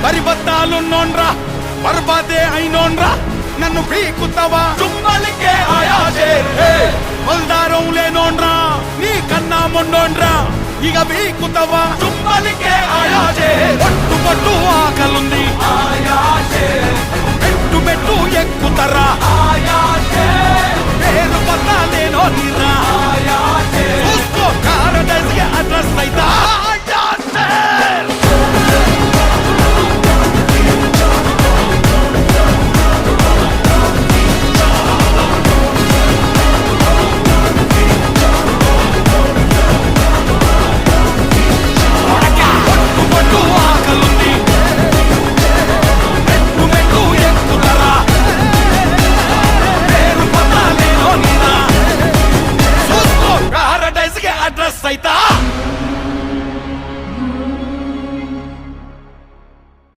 పరిబద్ధాలున్నోన్రా బర్బాదే అయినోన్రా నన్ను పీకుతావా చుమ్మలికే ఆయాజే బల్దారం లేనోన్రా నీ కన్నా మొన్నోన్రా ఇక పీకుతావా చుమ్మలికే ఆయాజే పట్టు పట్టు